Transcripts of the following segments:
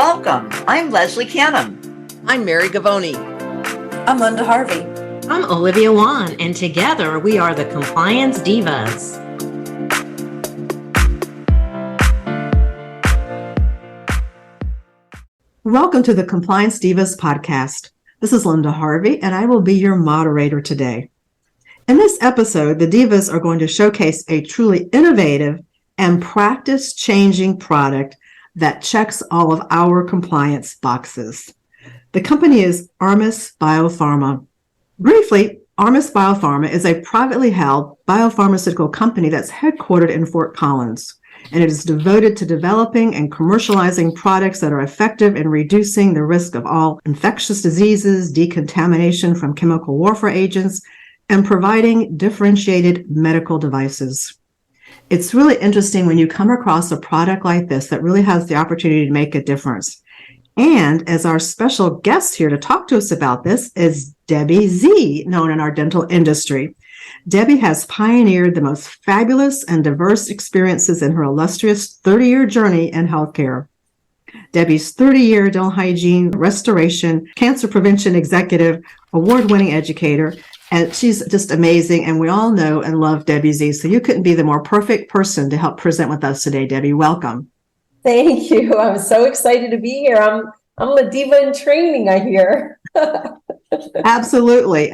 Welcome. I'm Leslie Canham. I'm Mary Gavoni. I'm Linda Harvey. I'm Olivia Wan, and together we are the Compliance Divas. Welcome to the Compliance Divas podcast. This is Linda Harvey, and I will be your moderator today. In this episode, the Divas are going to showcase a truly innovative and practice-changing product that checks all of our compliance boxes. The company is Armis Biopharma. Briefly, Armis Biopharma is a privately held biopharmaceutical company that's headquartered in Fort Collins, and it is devoted to developing and commercializing products that are effective in reducing the risk of all infectious diseases, decontamination from chemical warfare agents, and providing differentiated medical devices. It's really interesting when you come across a product like this that really has the opportunity to make a difference. And as our special guest here to talk to us about this is Debbie Z, known in our dental industry. Debbie has pioneered the most fabulous and diverse experiences in her illustrious 30-year journey in healthcare. Debbie's 30-year dental hygiene, restoration, cancer prevention executive, award-winning educator, and she's just amazing, and we all know and love Debbie Z. So you couldn't be the more perfect person to help present with us today, Debbie. Welcome. Thank you. I'm so excited to be here. I'm a diva in training, I hear. Absolutely.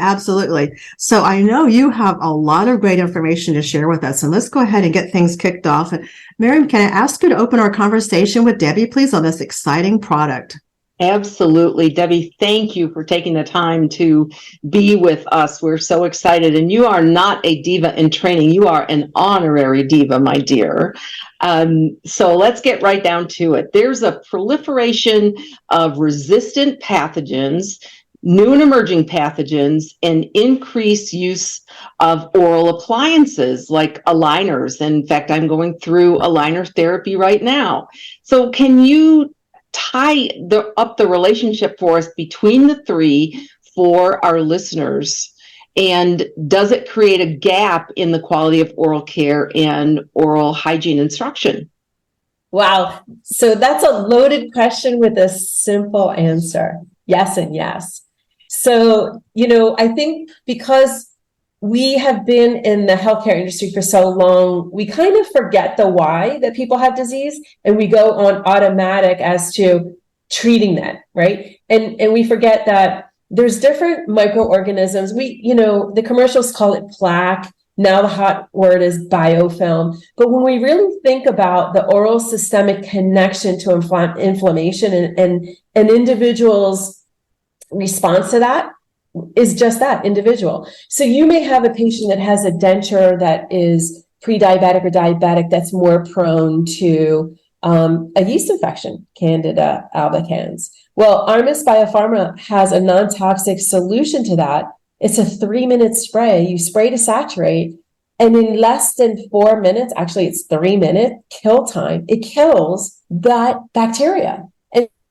So I know you have a lot of great information to share with us, and let's go ahead and get things kicked off. And Miriam, can I ask you to open our conversation with Debbie, please, on this exciting product? Absolutely. Debbie, thank you for taking the time to be with us. We're so excited. And you are not a diva in training. You are an honorary diva, my dear. So let's get right down to it. There's a proliferation of resistant pathogens, new and emerging pathogens, and increased use of oral appliances like aligners. In fact, I'm going through aligner therapy right now. So can you tie up the relationship for us between the three for our listeners? And does it create a gap in the quality of oral care and oral hygiene instruction? Wow. So that's a loaded question with a simple answer. Yes and yes. So, I think because we have been in the healthcare industry for so long, we kind of forget the why that people have disease, and we go on automatic as to treating that, right? And we forget that there's different microorganisms. The commercials call it plaque. Now the hot word is biofilm. But when we really think about the oral systemic connection to inflammation and an individual's response to that, is just that, individual. So you may have a patient that has a denture that is pre-diabetic or diabetic that's more prone to a yeast infection, Candida albicans. Well, Armis Biopharma has a non-toxic solution to that. It's a 3-minute spray. You spray to saturate, and in less than 4 minutes, actually it's 3-minute kill time, it kills that bacteria.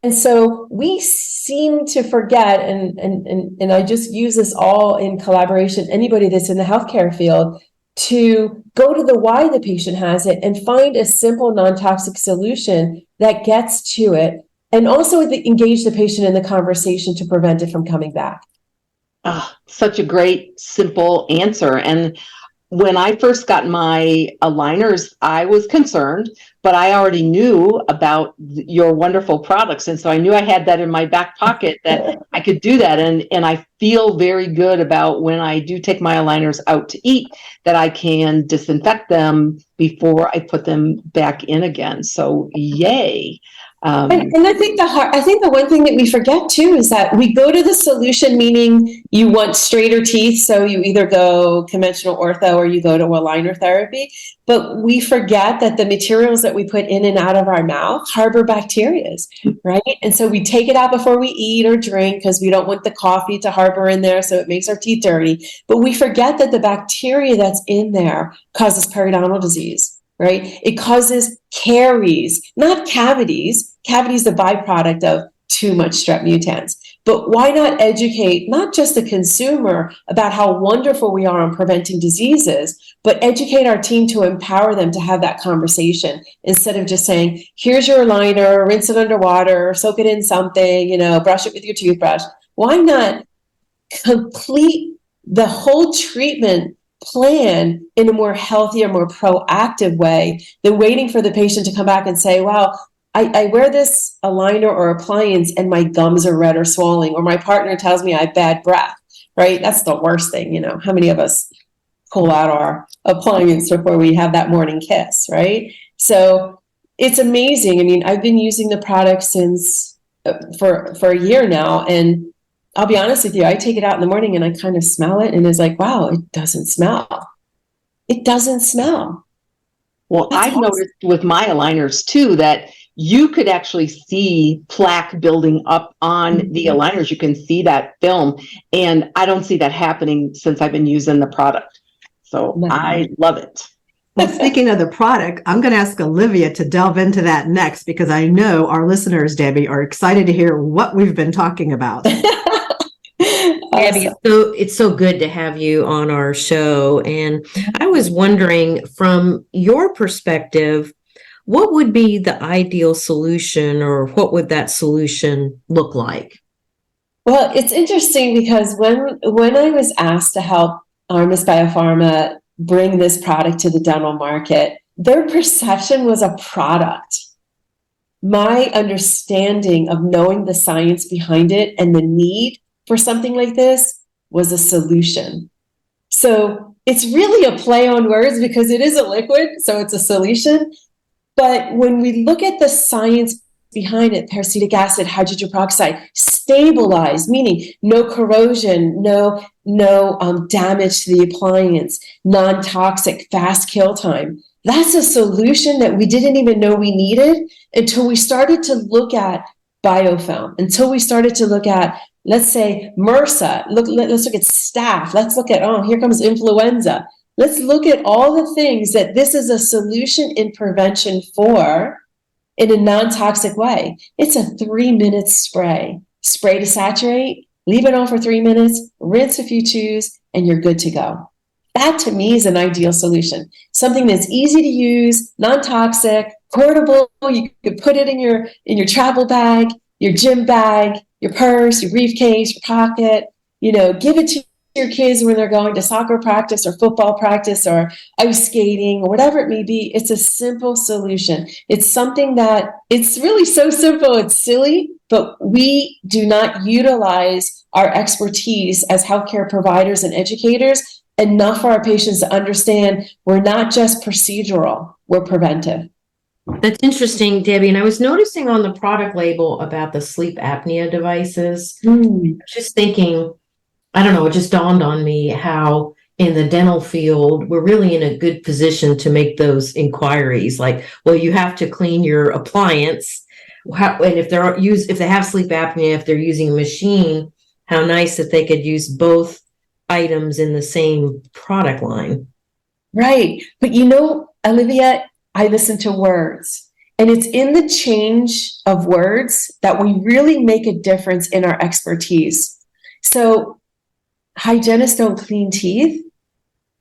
And so we seem to forget, and I just use this all in collaboration, anybody that's in the healthcare field, to go to the why the patient has it and find a simple non-toxic solution that gets to it, and also engage the patient in the conversation to prevent it from coming back. Such a great, simple answer. And when I first got my aligners, I was concerned, but I already knew about your wonderful products. And so I knew I had that in my back pocket, that I could do that. And I feel very good about when I do take my aligners out to eat, that I can disinfect them before I put them back in again. So yay. And I think the one thing that we forget too is that we go to the solution, meaning you want straighter teeth, so you either go conventional ortho or you go to aligner therapy. But we forget that the materials that we put in and out of our mouth harbor bacteria, right? And so we take it out before we eat or drink because we don't want the coffee to harbor in there, so it makes our teeth dirty. But we forget that the bacteria that's in there causes periodontal disease. Right? It causes caries, not cavities. Cavities is a byproduct of too much strep mutans. But why not educate not just the consumer about how wonderful we are on preventing diseases, but educate our team to empower them to have that conversation instead of just saying, here's your liner, rinse it under water, soak it in something, brush it with your toothbrush. Why not complete the whole treatment plan in a more healthier, more proactive way than waiting for the patient to come back and say, wow, I wear this aligner or appliance and my gums are red or swelling, or my partner tells me I have bad breath, right? That's the worst thing. How many of us pull out our appliance before we have that morning kiss, right? So it's amazing. I mean, I've been using the product since for a year now, and I'll be honest with you, I take it out in the morning and I kind of smell it and it's like, wow, it doesn't smell. It doesn't smell. Well, That's I've awesome. noticed with my aligners too that you could actually see plaque building up on the aligners. You can see that film, and I don't see that happening since I've been using the product. So I love it. Well, speaking of the product, I'm going to ask Olivia to delve into that next, because I know our listeners, Debbie, are excited to hear what we've been talking about. Debbie, it's so good to have you on our show. And I was wondering, from your perspective, what would be the ideal solution, or what would that solution look like? Well, it's interesting because when I was asked to help Armis Biopharma bring this product to the dental market, their perception was a product. My understanding of knowing the science behind it and the need for something like this was a solution. So it's really a play on words because it is a liquid, so it's a solution. But when we look at the science behind it, peracetic acid, hydrogen peroxide, stabilized, meaning no corrosion, no damage to the appliance, non-toxic, fast kill time. That's a solution that we didn't even know we needed until we started to look at biofilm, until we started to look at, let's say, MRSA. Let's look at staph. Let's look at, here comes influenza. Let's look at all the things that this is a solution in prevention for in a non-toxic way. It's a 3-minute spray. Spray to saturate, leave it on for 3 minutes, rinse if you choose, and you're good to go. That to me is an ideal solution. Something that's easy to use, non-toxic, portable. You could put it in your travel bag, your gym bag, your purse, your briefcase, your pocket. Give it to your kids when they're going to soccer practice or football practice or ice skating or whatever it may be. It's a simple solution. It's something that it's really so simple, it's silly, but we do not utilize our expertise as healthcare providers and educators enough for our patients to understand we're not just procedural, we're preventive. That's interesting, Debbie. And I was noticing on the product label about the sleep apnea devices. Just thinking, I don't know, it just dawned on me how in the dental field, we're really in a good position to make those inquiries. Like, well, you have to clean your appliance. And if they have sleep apnea, if they're using a machine, how nice that they could use both items in the same product line. Right. But Olivia, I listen to words, and it's in the change of words that we really make a difference in our expertise. So hygienists don't clean teeth,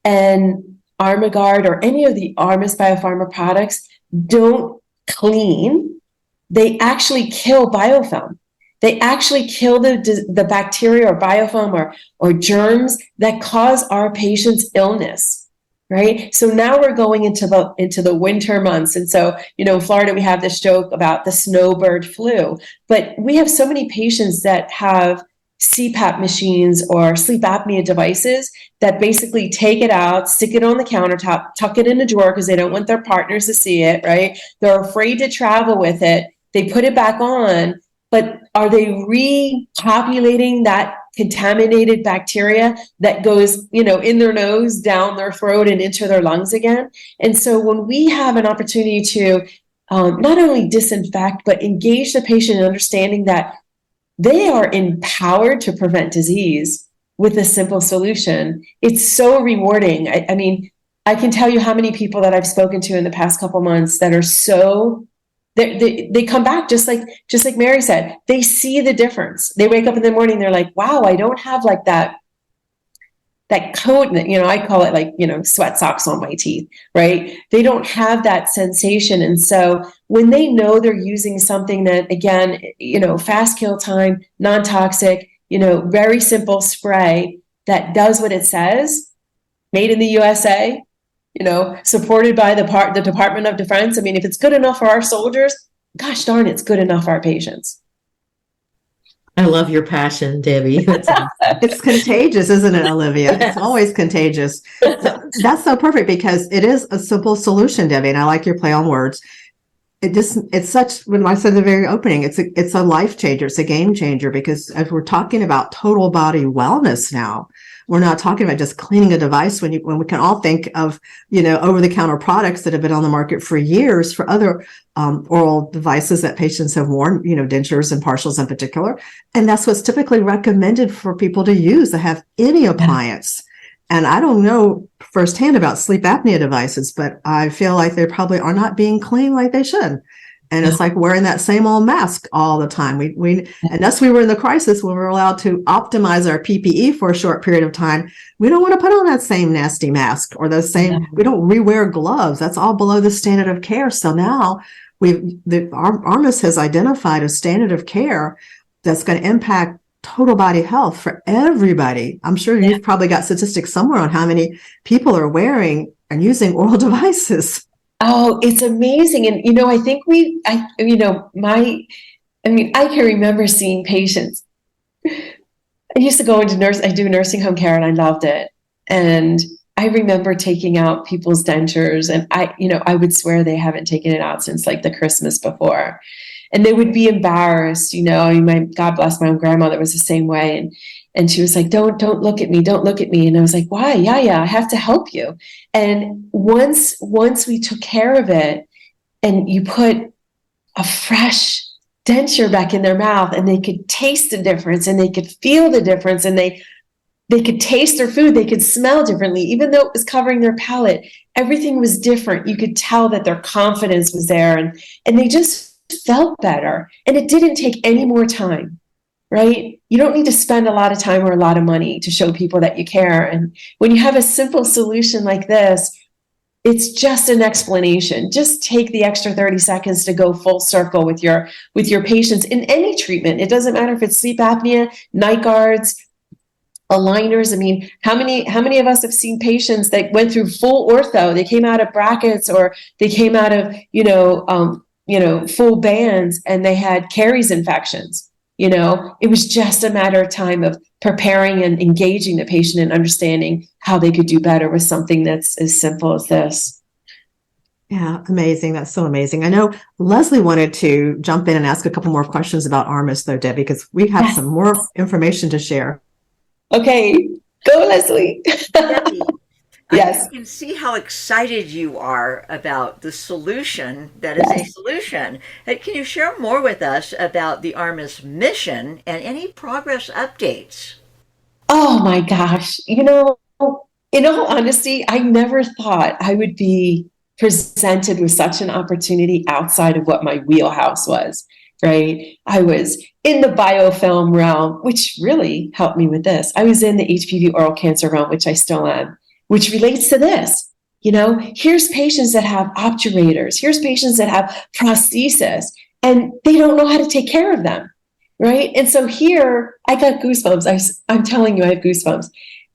and Armigard or any of the Armis Biopharma products don't clean. They actually kill biofilm. They actually kill the bacteria or biofilm or germs that cause our patients illness, right? So now we're going into the winter months. And so, in Florida, we have this joke about the snowbird flu, but we have so many patients that have CPAP machines or sleep apnea devices that basically take it out, stick it on the countertop, tuck it in a drawer because they don't want their partners to see it, right? They're afraid to travel with it. They put it back on, but are they repopulating that contaminated bacteria that goes, in their nose, down their throat, and into their lungs again? And so when we have an opportunity to not only disinfect, but engage the patient in understanding that they are empowered to prevent disease with a simple solution, it's so rewarding. I mean, I can tell you how many people that I've spoken to in the past couple months that are so They come back just like Mary said. They see the difference. They wake up in the morning, they're like, wow, I don't have like that coat that, I call it like, sweat socks on my teeth, right? They don't have that sensation. And so when they know they're using something that, again, fast kill time, non-toxic, very simple spray that does what it says, made in the USA, supported by the Department of Defense. I mean, if it's good enough for our soldiers, gosh darn, it's good enough for our patients. I love your passion, Debbie. It's contagious, isn't it, Olivia? It's always contagious. That's so perfect because it is a simple solution, Debbie, and I like your play on words. It's such, when I said in the very opening, it's a life changer. It's a game changer because as we're talking about total body wellness now, we're not talking about just cleaning a device when we can all think of, over-the-counter products that have been on the market for years for other oral devices that patients have worn, dentures and partials in particular. And that's what's typically recommended for people to use to have any appliance. And I don't know firsthand about sleep apnea devices, but I feel like they probably are not being cleaned like they should. And it's like wearing that same old mask all the time. Unless we were in the crisis when we were allowed to optimize our PPE for a short period of time, we don't want to put on that same nasty mask or those same, we don't rewear gloves. That's all below the standard of care. So now Armis has identified a standard of care that's going to impact total body health for everybody. I'm sure you've probably got statistics somewhere on how many people are wearing and using oral devices. Oh, it's amazing. And, I think I can remember seeing patients. I used to go I do nursing home care and I loved it. And I remember taking out people's dentures and I would swear they haven't taken it out since like the Christmas before. And they would be embarrassed, God bless my own grandmother was the same way. And she was like, don't look at me. Don't look at me. And I was like, why? Yeah, I have to help you. And once we took care of it and you put a fresh denture back in their mouth and they could taste the difference and they could feel the difference and they could taste their food, they could smell differently, even though it was covering their palate, everything was different. You could tell that their confidence was there and they just felt better. And it didn't take any more time. Right? You don't need to spend a lot of time or a lot of money to show people that you care. And when you have a simple solution like this, it's just an explanation. Just take the extra 30 seconds to go full circle with your patients in any treatment. It doesn't matter if it's sleep apnea, night guards, aligners. I mean, how many of us have seen patients that went through full ortho? They came out of brackets or they came out of, full bands and they had caries infections. It was just a matter of time of preparing and engaging the patient and understanding how they could do better with something that's as simple as this. Yeah, amazing. That's so amazing. I know Leslie wanted to jump in and ask a couple more questions about Armis, though, Debbie, because we have some more information to share. Okay, go, Leslie. Debbie, Yes. I can see how excited you are about the solution that is a solution. Can you share more with us about the Armis mission and any progress updates? Oh my gosh. In all honesty, I never thought I would be presented with such an opportunity outside of what my wheelhouse was, right? I was in the biofilm realm, which really helped me with this. I was in the HPV oral cancer realm, which I still am, which relates to this. Here's patients that have obturators. Here's patients that have prosthesis, and they don't know how to take care of them, right? And so here, I got goosebumps. I'm telling you, I have goosebumps.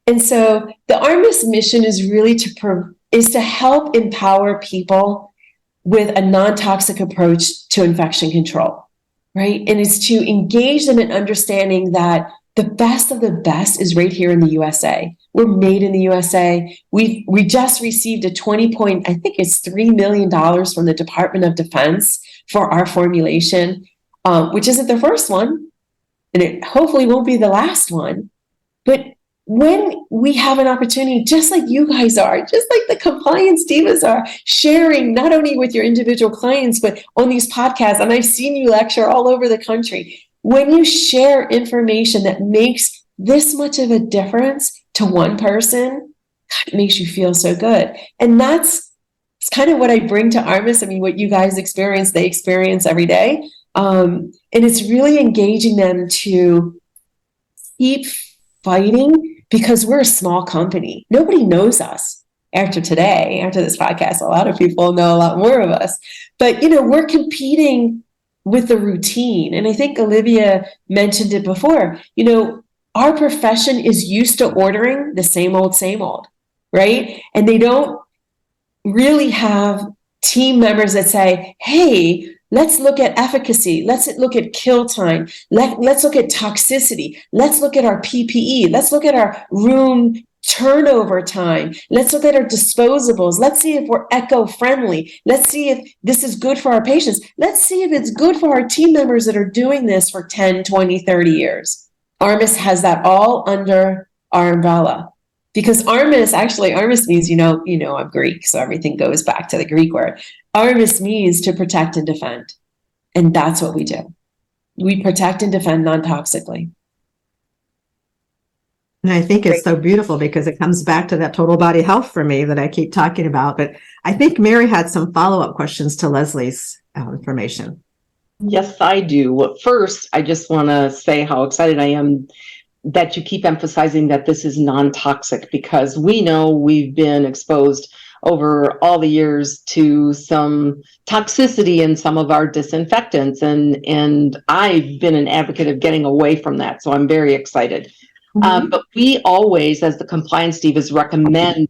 And so the Armis mission is really to help empower people with a non-toxic approach to infection control, right? And it's to engage them in understanding that the best of the best is right here in the USA. We're made in the USA. We just received a $3 million from the Department of Defense for our formulation, which isn't the first one, and it hopefully won't be the last one. But when we have an opportunity, just like you guys are, just like the compliance divas are, sharing not only with your individual clients, but on these podcasts, and I've seen you lecture all over the country, when you share information that makes this much of a difference to one person, God, it makes you feel so good. And that's It's kind of what I bring to Armis. I mean, what you guys experience, they experience every day. And it's really engaging them to keep fighting, because we're a small company. Nobody knows us after today, after this podcast. A lot of people know a lot more of us. But, we're competing with the routine. And I think Olivia mentioned it before. Our profession is used to ordering the same old, right? And they don't really have team members that say, hey, let's look at efficacy. Let's look at kill time. Let's look at toxicity. Let's look at our PPE. Let's look at our room turnover time. Let's look at our disposables. Let's see if we're eco-friendly. Let's see if this is good for our patients. Let's see if it's good for our team members that are doing this for 10, 20, 30 years. Armis has that all under our umbrella. Because Armis means, I'm Greek, so everything goes back to the Greek word. Armis means to protect and defend. And that's what we do. We protect and defend non-toxically. And I think it's so beautiful because it comes back to that total body health for me that I keep talking about. But I think Mary had some follow-up questions to Leslie's information. Yes, I do. Well, first, I just want to say how excited I am that you keep emphasizing that this is non-toxic, because we know we've been exposed over all the years to some toxicity in some of our disinfectants. And I've been an advocate of getting away from that. So I'm very excited. But we always, as the Compliance Divas, recommend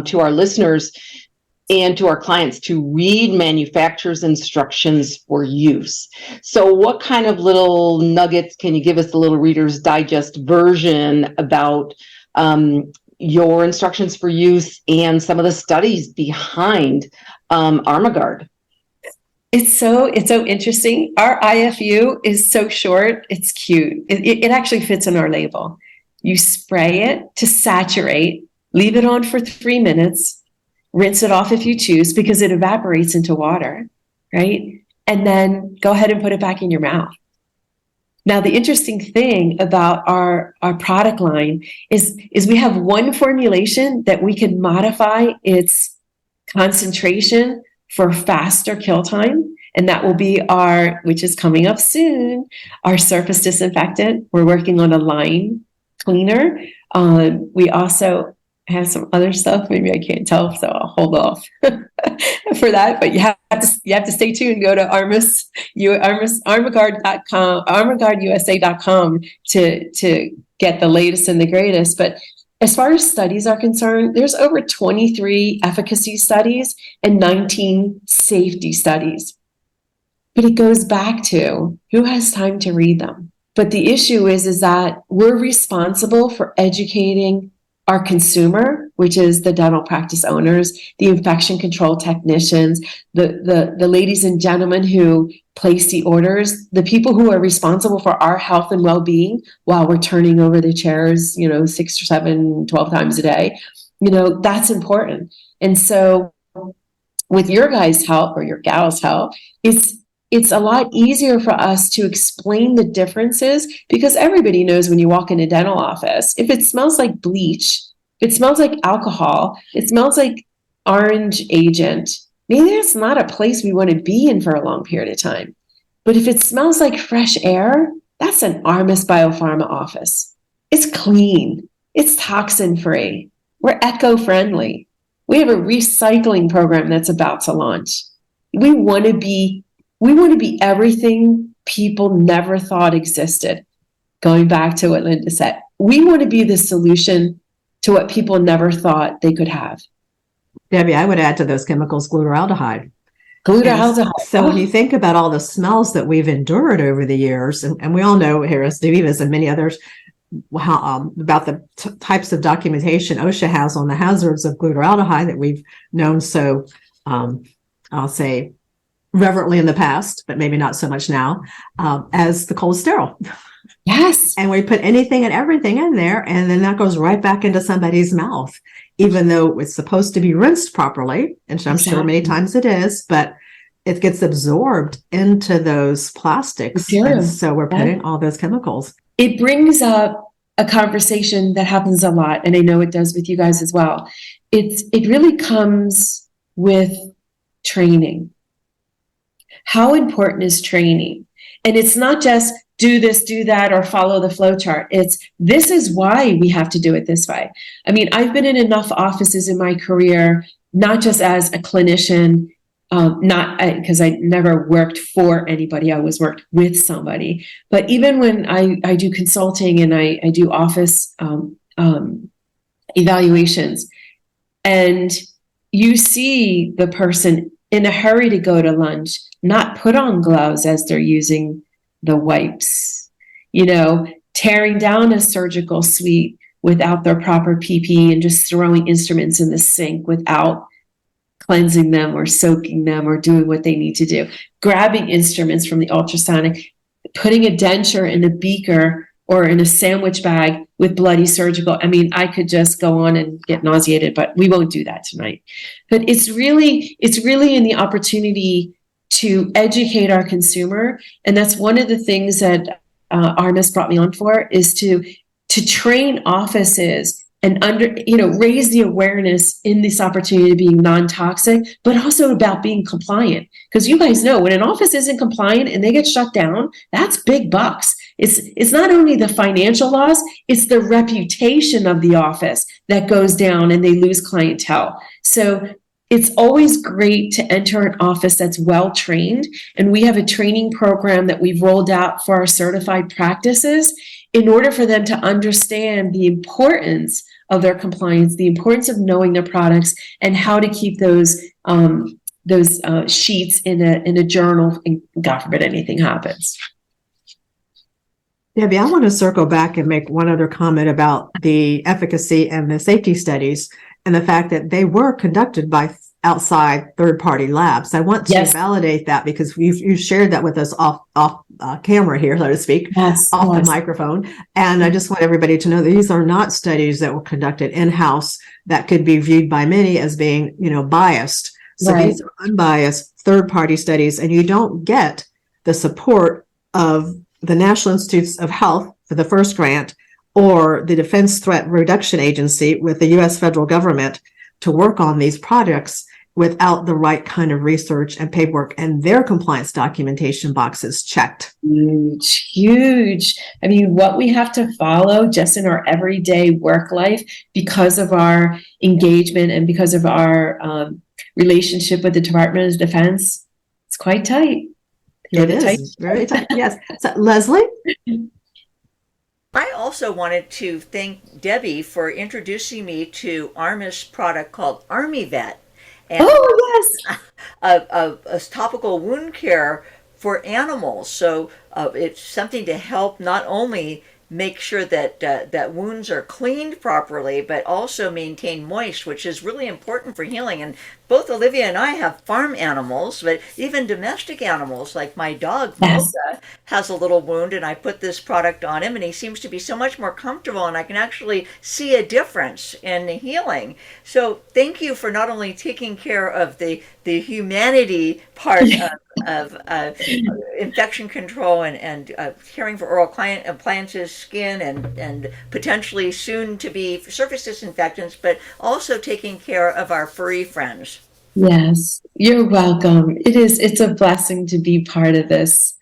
to our listeners and to our clients to read manufacturer's instructions for use. So what kind of little nuggets can you give us, the little Reader's Digest version about your instructions for use and some of the studies behind Armagard? It's so interesting. Our IFU is so short. It's cute. It actually fits in our label. You spray it to saturate, leave it on for 3 minutes, rinse it off if you choose, because it evaporates into water, right? And then go ahead and put it back in your mouth. Now, the interesting thing about our product line is we have one formulation that we can modify its concentration for faster kill time. And that will be which is coming up soon, our surface disinfectant. We're working on a line cleaner. We also have some other stuff. Maybe I can't tell, so I'll hold off for that. But you have to stay tuned. Go to Armagard.com, ArmagardUSA.com to get the latest and the greatest. But as far as studies are concerned, there's over 23 efficacy studies and 19 safety studies. But it goes back to who has time to read them. But the issue is that we're responsible for educating our consumer, which is the dental practice owners, the infection control technicians, the ladies and gentlemen who place the orders, the people who are responsible for our health and well-being while we're turning over the chairs, 6 or 7, 12 times a day. That's important. And so with your guys' help or your gals' help, it's a lot easier for us to explain the differences, because everybody knows when you walk in a dental office, if it smells like bleach, if it smells like alcohol, it smells like orange agent, maybe it's not a place we want to be in for a long period of time. But if it smells like fresh air, that's an Armis Biopharma office. It's clean. It's toxin-free. We're eco-friendly. We have a recycling program that's about to launch. We want to be everything people never thought existed. Going back to what Linda said, we want to be the solution to what people never thought they could have. Debbie, I would add to those chemicals glutaraldehyde. Glutaraldehyde. So when you think about all the smells that we've endured over the years, and we all know here as Divas and many others about the types of documentation OSHA has on the hazards of glutaraldehyde that we've known so, I'll say, reverently in the past, but maybe not so much now, as the cholesterol. Yes. And we put anything and everything in there, and then that goes right back into somebody's mouth, even though it's supposed to be rinsed properly. And I'm sure many times it is, but it gets absorbed into those plastics. Sure. And so we're putting all those chemicals. It brings up a conversation that happens a lot, and I know it does with you guys as well. It really comes with training. How important is training? And it's not just do this, do that, or follow the flow chart. It's this is why we have to do it this way. I mean, I've been in enough offices in my career, not just as a clinician, not because I never worked for anybody, I always worked with somebody. But even when I do consulting and I do office evaluations, and you see the person in a hurry to go to lunch, not put on gloves as they're using the wipes, tearing down a surgical suite without their proper PPE and just throwing instruments in the sink without cleansing them or soaking them or doing what they need to do, grabbing instruments from the ultrasonic, putting a denture in a beaker or in a sandwich bag with bloody surgical. I mean, I could just go on and get nauseated, but we won't do that tonight. But it's really in the opportunity to educate our consumer. And that's one of the things that Armis brought me on for, is to train offices and raise the awareness in this opportunity to being non-toxic, but also about being compliant. Because you guys know when an office isn't compliant and they get shut down, that's big bucks. It's not only the financial loss, it's the reputation of the office that goes down and they lose clientele. So it's always great to enter an office that's well trained. And we have a training program that we've rolled out for our certified practices in order for them to understand the importance of their compliance, the importance of knowing their products, and how to keep those sheets in a journal, and God forbid anything happens. Debbie, I want to circle back and make one other comment about the efficacy and the safety studies and the fact that they were conducted by outside third-party labs. I want to validate that because you shared that with us off camera here, so to speak, off the microphone. And I just want everybody to know that these are not studies that were conducted in-house that could be viewed by many as being, biased. So these are unbiased third-party studies, and you don't get the support of the National Institutes of Health for the first grant or the Defense Threat Reduction Agency with the U.S. federal government to work on these projects without the right kind of research and paperwork and their compliance documentation boxes checked. Huge. I mean, what we have to follow just in our everyday work life because of our engagement and because of our relationship with the Department of Defense, it's quite tight. It is very tight. Yes. So, Leslie? I also wanted to thank Debbie for introducing me to Armis product called ArmiVet. And a topical wound care for animals. So it's something to help not only make sure that that wounds are cleaned properly, but also maintain moist, which is really important for healing. And both Olivia and I have farm animals, but even domestic animals, like my dog, Mocha, has a little wound, and I put this product on him, and he seems to be so much more comfortable, and I can actually see a difference in the healing. So thank you for not only taking care of the humanity part of infection control and caring for oral appliances, skin, and potentially soon to be surface disinfectants, but also taking care of our furry friends. Yes, you're welcome. It's a blessing to be part of this.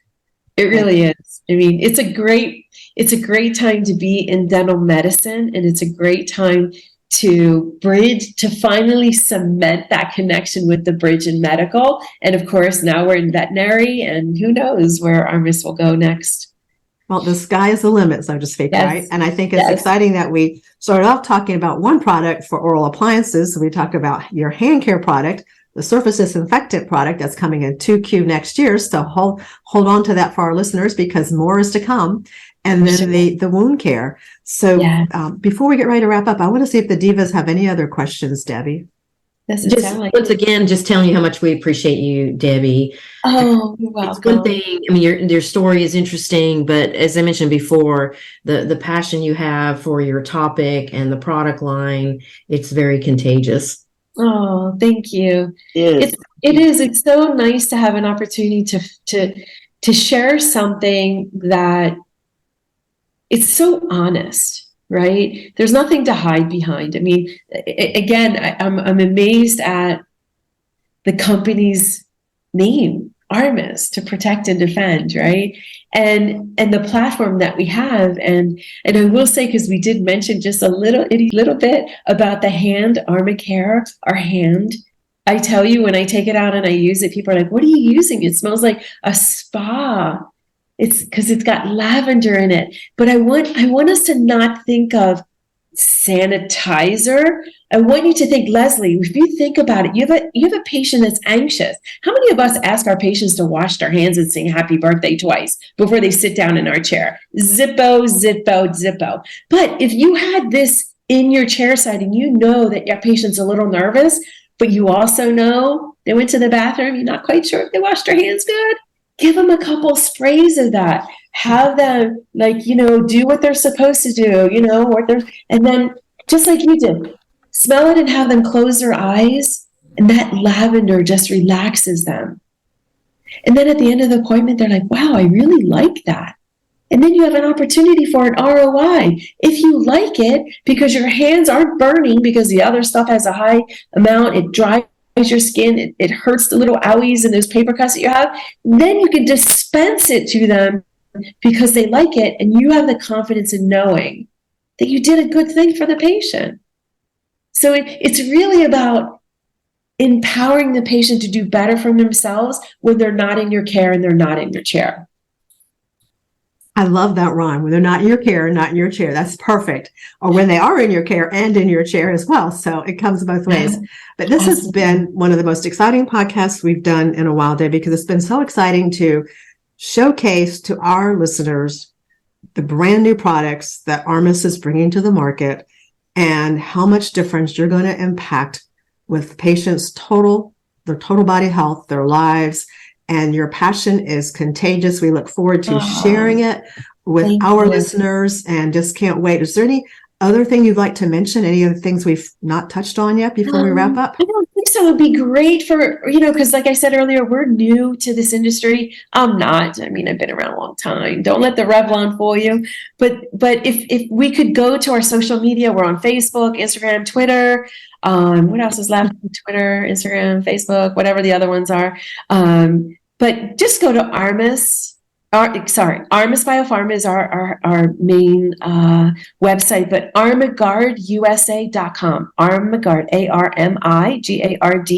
It really is. I mean, it's a great time to be in dental medicine, and it's a great time to finally cement that connection with the bridge in medical. And of course, now we're in veterinary, and who knows where Armis will go next. Well, the sky is the limit, so to speak, right? And I think it's exciting that we started off talking about one product for oral appliances. So we talk about your hand care product, the surface disinfectant product that's coming in 2Q next year. So hold on to that for our listeners because more is to come. And then the wound care. So before we get ready to wrap up, I want to see if the divas have any other questions, Debbie. Once again, just telling you how much we appreciate you, Debbie. Oh, you're welcome. It's one thing. I mean, your story is interesting, but as I mentioned before, the passion you have for your topic and the product line, it's very contagious. Oh, thank you. It is. It's so nice to have an opportunity to share something that it's so honest. Right? There's nothing to hide behind. I mean, again, I'm amazed at the company's name, Armis, to protect and defend, right? And the platform that we have, and I will say, because we did mention just a little bit about the hand, Armicare, our hand. I tell you, when I take it out and I use it, people are like, "What are you using? It smells like a spa." It's because it's got lavender in it. But I want us to not think of sanitizer. I want you to think, Leslie, if you think about it, you have a patient that's anxious. How many of us ask our patients to wash their hands and sing happy birthday twice before they sit down in our chair? Zippo, zippo, zippo. But if you had this in your chair side and you know that your patient's a little nervous, but you also know they went to the bathroom, you're not quite sure if they washed their hands good, give them a couple sprays of that. Have them, do what they're supposed to do, and then just like you did, smell it and have them close their eyes, and that lavender just relaxes them. And then at the end of the appointment, they're like, wow, I really like that. And then you have an opportunity for an ROI. If you like it, because your hands aren't burning because the other stuff has a high amount, it dries your skin, it hurts the little owies and those paper cuts that you have, then you can dispense it to them because they like it, and you have the confidence in knowing that you did a good thing for the patient. So it's really about empowering the patient to do better for themselves when they're not in your care and they're not in your chair. I love that rhyme. When they're not in your care, not in your chair. That's perfect. Or when they are in your care and in your chair as well. So it comes both ways. But this has been one of the most exciting podcasts we've done in a while, Deb, because it's been so exciting to showcase to our listeners the brand new products that Armis is bringing to the market and how much difference you're going to impact with patients' their total body health, their lives. And your passion is contagious. We look forward to sharing it with our listeners and just can't wait. Is there any other thing you'd like to mention? Any other things we've not touched on yet before we wrap up? I don't think so. It would be great for, because like I said earlier, we're new to this industry. I'm not. I mean, I've been around a long time. Don't let the Revlon fool you. But if we could go to our social media, we're on Facebook, Instagram, Twitter. What else is left? Twitter, Instagram, Facebook, whatever the other ones are. But just go to Armis. Armis Biopharma is our main website, but armigard.usa.com. Armigard, ARMIGARD,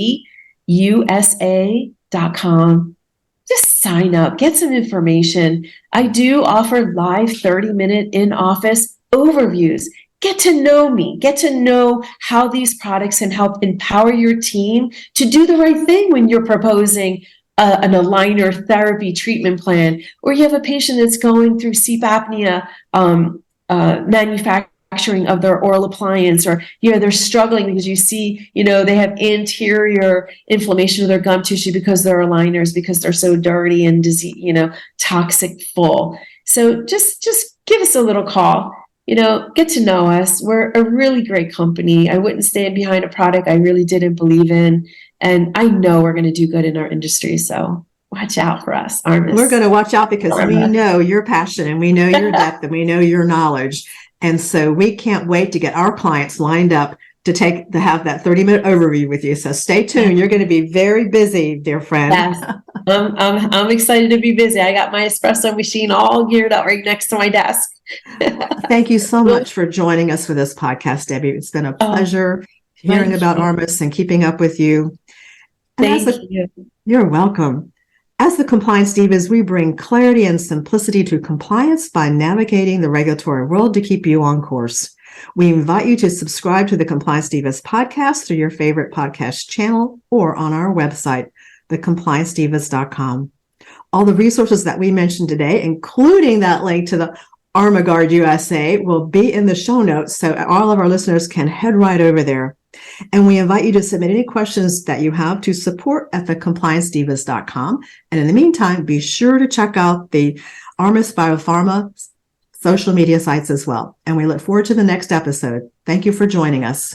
USA.com. Just sign up, get some information. I do offer live 30-minute in-office overviews. Get to know me, get to know how these products can help empower your team to do the right thing when you're proposing an aligner therapy treatment plan, or you have a patient that's going through sleep apnea manufacturing of their oral appliance, or they're struggling because you see they have anterior inflammation of their gum tissue because they're aligners, because they're so dirty and disease, toxic full. So just give us a little call. Get to know us. We're a really great company. I wouldn't stand behind a product I really didn't believe in. And I know we're going to do good in our industry. So watch out for us, Armis. We're going to watch out because we know your passion and we know your depth and we know your knowledge. And so we can't wait to get our clients lined up to have that 30-minute overview with you. So stay tuned. You're going to be very busy, dear friend. Yes. I'm excited to be busy. I got my espresso machine all geared up right next to my desk. Thank you so much for joining us for this podcast, Debbie. It's been a pleasure hearing about Armis and keeping up with you. And Thank you. You're welcome. As the Compliance Divas, we bring clarity and simplicity to compliance by navigating the regulatory world to keep you on course. We invite you to subscribe to the Compliance Divas podcast through your favorite podcast channel or on our website, thecompliancedivas.com. All the resources that we mentioned today, including that link to the Armigard USA, will be in the show notes, so all of our listeners can head right over there. And we invite you to submit any questions that you have to support@thecompliancedivas.com. And in the meantime, be sure to check out the Armis Biopharma social media sites as well. And we look forward to the next episode. Thank you for joining us.